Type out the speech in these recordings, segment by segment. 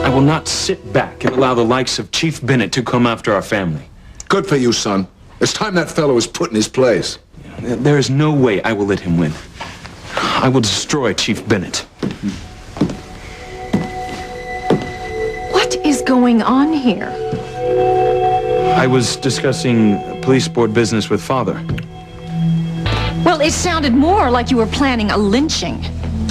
I will not sit back and allow the likes of Chief Bennett to come after our family. Good for you, son. It's time that fellow was put in his place. There is no way I will let him win. I will destroy Chief Bennett. What is going on here? I was discussing police board business with Father. Well, it sounded more like you were planning a lynching.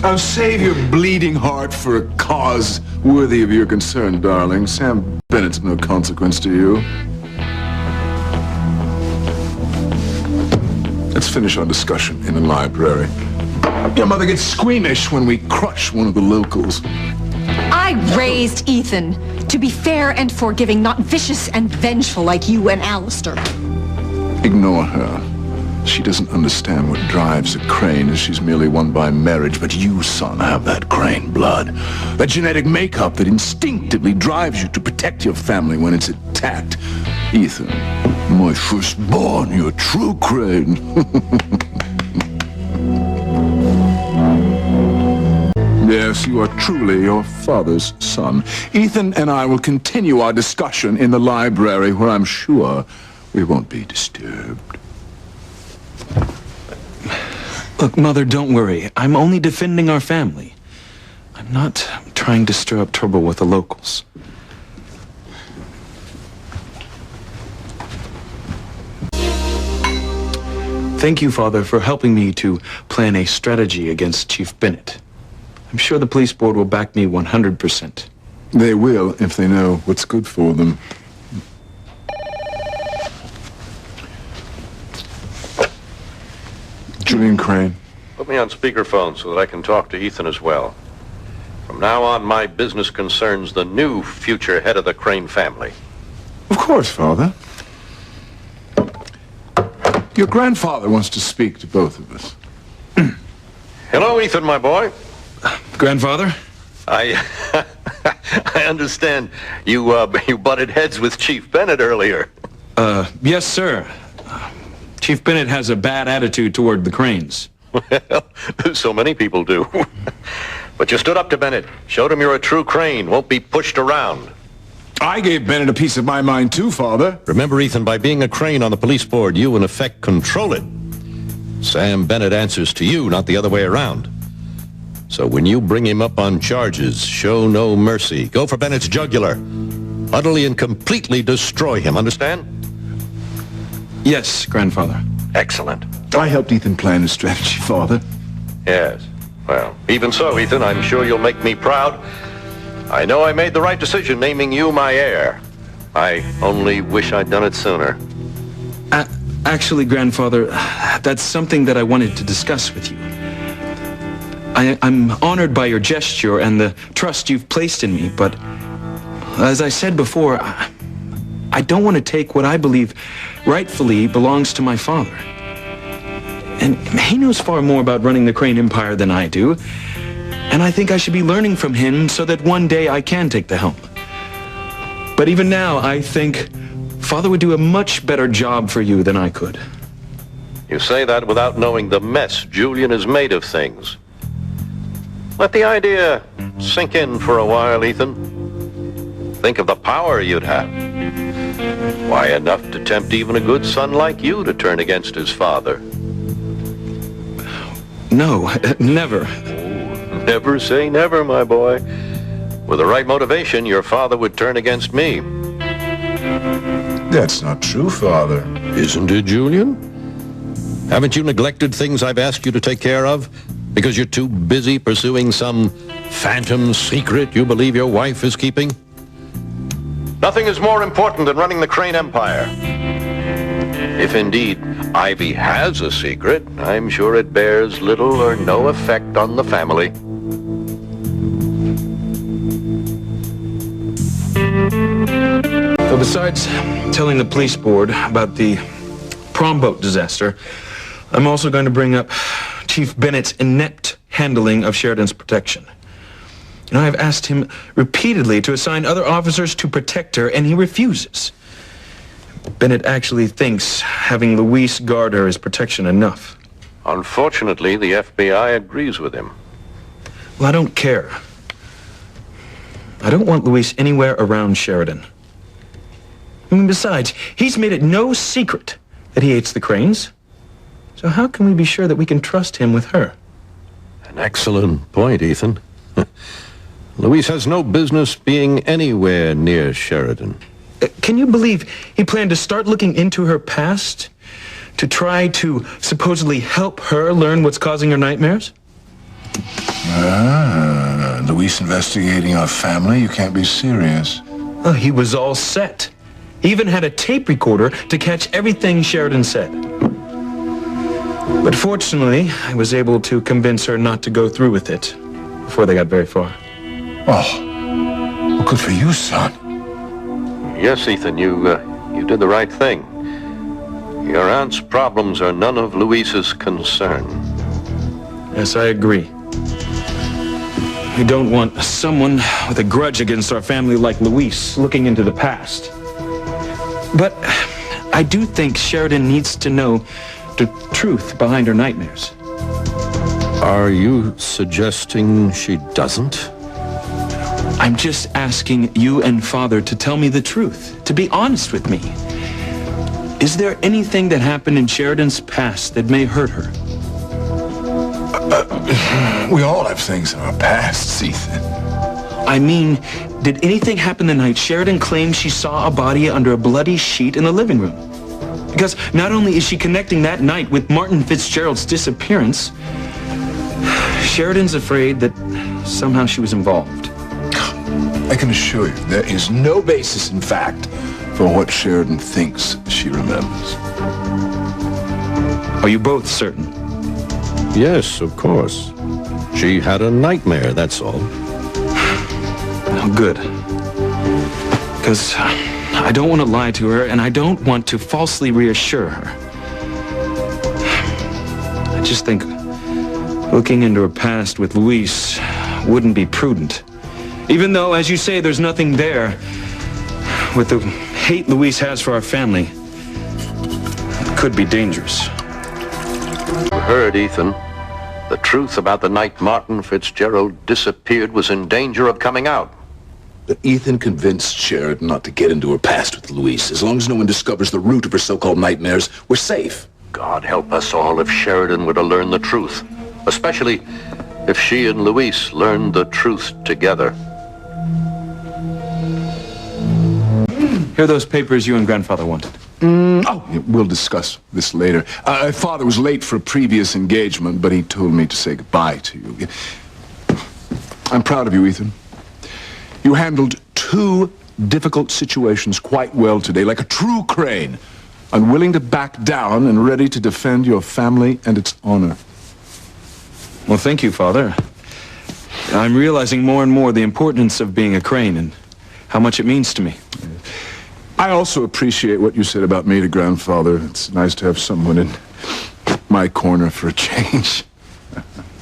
I'll save your bleeding heart for a cause worthy of your concern, darling. Sam Bennett's no consequence to you. Let's finish our discussion in the library. Your mother gets squeamish when we crush one of the locals. I raised Ethan to be fair and forgiving, not vicious and vengeful like you and Alistair. Ignore her. She doesn't understand what drives a Crane, as she's merely won by marriage. But you, son, have that Crane blood. That genetic makeup that instinctively drives you to protect your family when it's attacked. Ethan, my firstborn, you're a true Crane. Yes, you are truly your father's son. Ethan and I will continue our discussion in the library, where I'm sure we won't be disturbed. Look, Mother, don't worry. I'm only defending our family. I'm not trying to stir up trouble with the locals. Thank you, Father, for helping me to plan a strategy against Chief Bennett. I'm sure the police board will back me 100%. They will, if they know what's good for them. Julian Crane. Put me on speakerphone so that I can talk to Ethan as well. From now on, my business concerns the new future head of the Crane family. Of course, Father. Your grandfather wants to speak to both of us. Hello, Ethan, my boy. Grandfather? I understand you butted heads with Chief Bennett earlier. Yes, sir. Chief Bennett has a bad attitude toward the Cranes. Well, so many people do. But you stood up to Bennett, showed him you're a true Crane, won't be pushed around. I gave Bennett a piece of my mind too, Father. Remember, Ethan, by being a Crane on the police board, you in effect control it. Sam Bennett answers to you, not the other way around. So when you bring him up on charges, show no mercy. Go for Bennett's jugular. Utterly and completely destroy him, understand? Yes, Grandfather. Excellent. I helped Ethan plan his strategy, Father. Yes. Well, even so, Ethan, I'm sure you'll make me proud. I know I made the right decision naming you my heir. I only wish I'd done it sooner. Actually, Grandfather, that's something that I wanted to discuss with you. I'm honored by your gesture and the trust you've placed in me, but as I said before, I don't want to take what I believe rightfully belongs to my father. And he knows far more about running the Crane Empire than I do, and I think I should be learning from him so that one day I can take the helm. But even now, I think Father would do a much better job for you than I could. You say that without knowing the mess Julian has made of things. Let the idea sink in for a while, Ethan. Think of the power you'd have. Why, enough to tempt even a good son like you to turn against his father. No, never. Oh, never say never, my boy. With the right motivation, your father would turn against me. That's not true, Father. Isn't it, Julian? Haven't you neglected things I've asked you to take care of? Because you're too busy pursuing some phantom secret you believe your wife is keeping? Nothing is more important than running the Crane Empire. If indeed Ivy has a secret, I'm sure it bears little or no effect on the family. So besides telling the police board about the prom boat disaster, I'm also going to bring up Chief Bennett's inept handling of Sheridan's protection. You know, I've asked him repeatedly to assign other officers to protect her, and he refuses. Bennett actually thinks having Luis guard her is protection enough. Unfortunately, the FBI agrees with him. Well, I don't care. I don't want Luis anywhere around Sheridan. I mean, besides, he's made it no secret that he hates the Cranes. So how can we be sure that we can trust him with her? An excellent point, Ethan. Luis has no business being anywhere near Sheridan. Can you believe he planned to start looking into her past to try to supposedly help her learn what's causing her nightmares? Luis investigating our family? You can't be serious. Oh, he was all set. He even had a tape recorder to catch everything Sheridan said. But fortunately, I was able to convince her not to go through with it before they got very far. Oh, well, good for you, son. Yes, Ethan, you did the right thing. Your aunt's problems are none of Luis's concern. Yes, I agree. We don't want someone with a grudge against our family like Luis looking into the past. But I do think Sheridan needs to know the truth behind her nightmares. Are you suggesting she doesn't? I'm just asking you and Father to tell me the truth, to be honest with me. Is there anything that happened in Sheridan's past that may hurt her? We all have things in our pasts, Ethan. I mean, did anything happen the night Sheridan claimed she saw a body under a bloody sheet in the living room? Because not only is she connecting that night with Martin Fitzgerald's disappearance, Sheridan's afraid that somehow she was involved. I can assure you, there is no basis in fact for what Sheridan thinks she remembers. Are you both certain? Yes, of course. She had a nightmare, that's all. Oh, good. Because I don't want to lie to her, and I don't want to falsely reassure her. I just think looking into her past with Luis wouldn't be prudent. Even though, as you say, there's nothing there. With the hate Luis has for our family, it could be dangerous. You heard, Ethan. The truth about the night Martin Fitzgerald disappeared was in danger of coming out. But Ethan convinced Sheridan not to get into her past with Luis. As long as no one discovers the root of her so-called nightmares, we're safe. God help us all if Sheridan were to learn the truth. Especially if she and Luis learned the truth together. Here are those papers you and Grandfather wanted. We'll discuss this later. Father was late for a previous engagement, but he told me to say goodbye to you. I'm proud of you, Ethan. You handled two difficult situations quite well today, like a true Crane, unwilling to back down and ready to defend your family and its honor. Well, thank you, Father. I'm realizing more and more the importance of being a Crane and how much it means to me. I also appreciate what you said about me to Grandfather. It's nice to have someone in my corner for a change.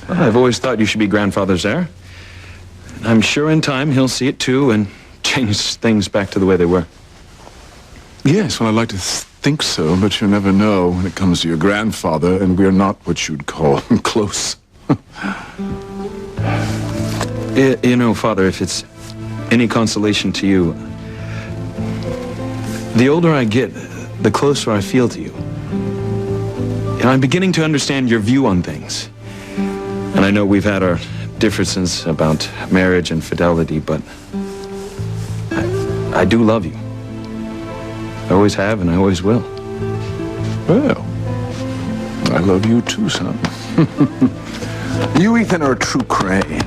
Well, I've always thought you should be Grandfather's heir. And I'm sure in time he'll see it too and change things back to the way they were. Yes, well, I'd like to think so, but you never know when it comes to your grandfather, and we're not what you'd call close. You know, Father, if it's any consolation to you, the older I get, the closer I feel to you. And I'm beginning to understand your view on things. And I know we've had our differences about marriage and fidelity, but I do love you. I always have and I always will. Well, I love you too, son. You, Ethan, are a true Crane.